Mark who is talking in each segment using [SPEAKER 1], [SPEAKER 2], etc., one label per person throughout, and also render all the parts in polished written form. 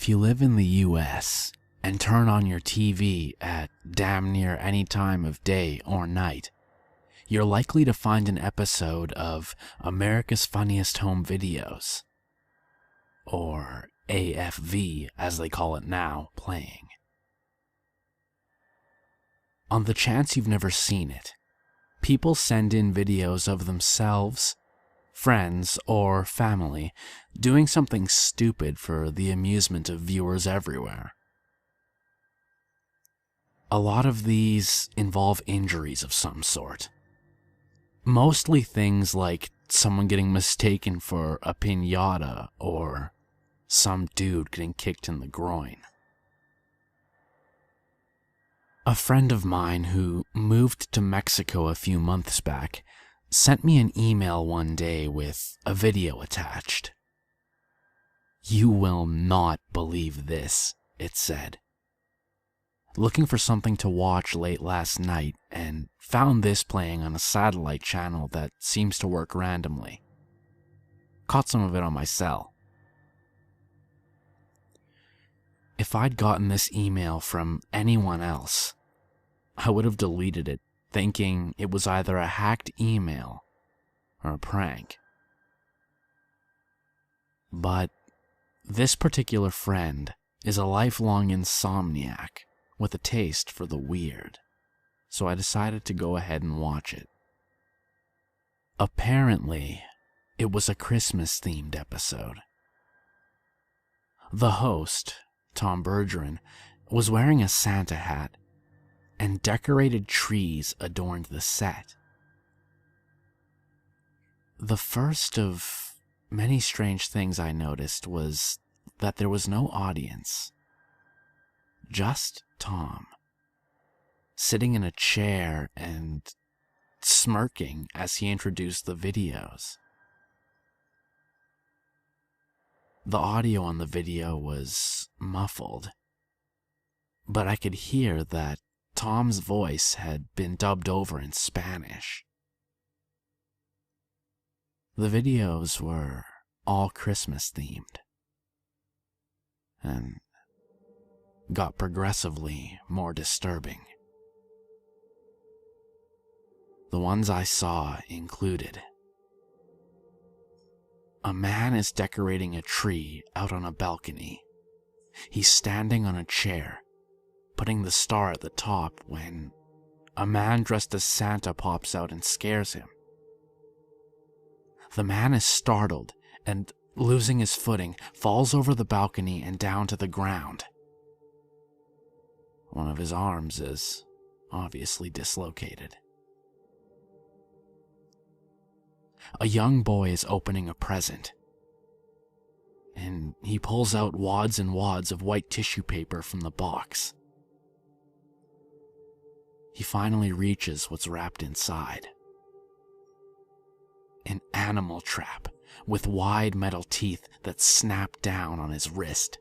[SPEAKER 1] If you live in the US and turn on your TV at damn near any time of day or night, you're likely to find an episode of America's Funniest Home Videos, or AFV as they call it now, playing. On the chance you've never seen it, people send in videos of themselves, friends, or family doing something stupid for the amusement of viewers everywhere. A lot of these involve injuries of some sort. Mostly things like someone getting mistaken for a piñata or some dude getting kicked in the groin. A friend of mine who moved to Mexico a few months back sent me an email one day with a video attached. "You will not believe this," it said. Looking for something to watch late last night and found this playing on a satellite channel that seems to work randomly. Caught some of it on my cell. If I'd gotten this email from anyone else, I would have deleted it, thinking it was either a hacked email or a prank. But this particular friend is a lifelong insomniac with a taste for the weird, so I decided to go ahead and watch it. Apparently, it was a Christmas-themed episode. The host, Tom Bergeron, was wearing a Santa hat, and decorated trees adorned the set. The first of many strange things I noticed was that there was no audience. Just Tom, sitting in a chair and smirking as he introduced the videos. The audio on the video was muffled, but I could hear that Tom's voice had been dubbed over in Spanish. The videos were all Christmas themed and got progressively more disturbing. The ones I saw included: a man is decorating a tree out on a balcony. He's standing on a chair, putting the star at the top, when a man dressed as Santa pops out and scares him. The man is startled and, losing his footing, falls over the balcony and down to the ground. One of his arms is obviously dislocated. A young boy is opening a present, and he pulls out wads and wads of white tissue paper from the box. He finally reaches what's wrapped inside. An animal trap with wide metal teeth that snap down on his wrist.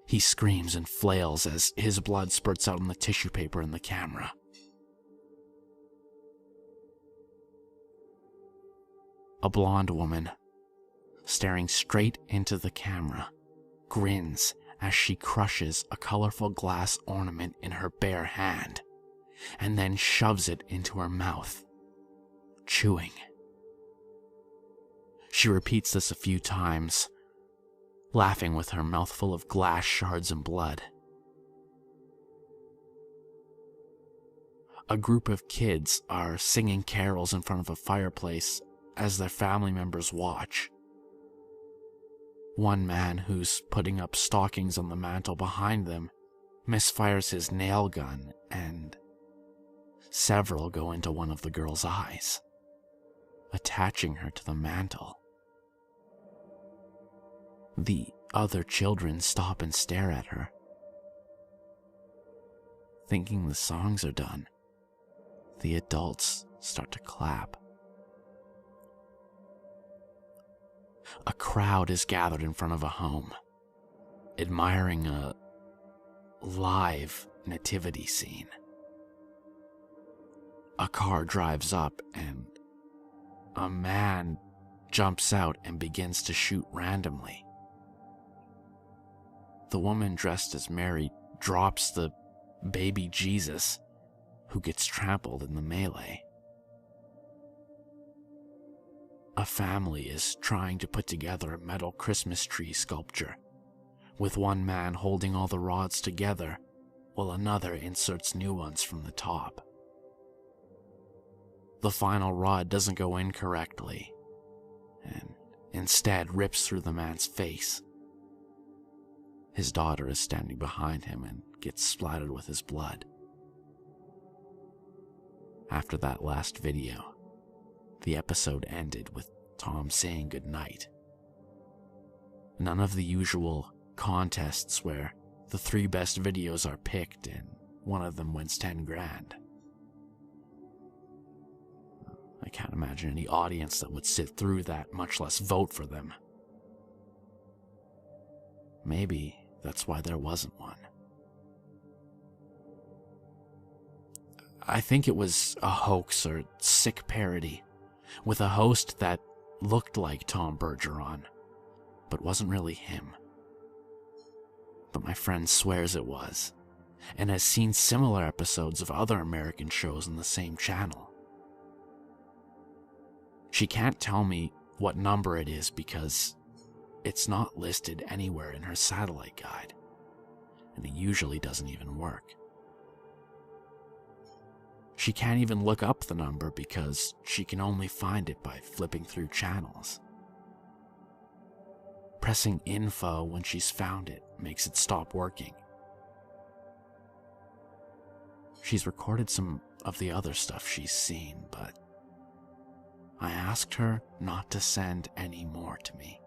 [SPEAKER 1] He screams and flails as his blood spurts out on the tissue paper in the camera. A blonde woman, staring straight into the camera, grins as she crushes a colorful glass ornament in her bare hand, and then shoves it into her mouth, chewing. She repeats this a few times, laughing with her mouth full of glass shards and blood. A group of kids are singing carols in front of a fireplace as their family members watch. One man who's putting up stockings on the mantel behind them misfires his nail gun, and several go into one of the girl's eyes, attaching her to the mantel. The other children stop and stare at her. Thinking the songs are done, the adults start to clap. A crowd is gathered in front of a home, admiring a live nativity scene. A car drives up and a man jumps out and begins to shoot randomly. the woman dressed as Mary drops the baby Jesus who gets trampled in the melee. A family is trying to put together a metal Christmas tree sculpture, with one man holding all the rods together while another inserts new ones from the top. The final rod doesn't go in correctly, and instead rips through the man's face. His daughter is standing behind him and gets splattered with his blood. After that last video, the episode ended with Tom saying goodnight. None of the usual contests where the 3 best videos are picked and one of them wins 10 grand. I can't imagine any audience that would sit through that, much less vote for them. Maybe that's why there wasn't one. I think it was a hoax or sick parody, with a host that looked like Tom Bergeron, but wasn't really him. But my friend swears it was, and has seen similar episodes of other American shows on the same channel. She can't tell me what number it is because it's not listed anywhere in her satellite guide, and it usually doesn't even work. She can't even look up the number because she can only find it by flipping through channels. Pressing info when she's found it makes it stop working. She's recorded some of the other stuff she's seen, but I asked her not to send any more to me.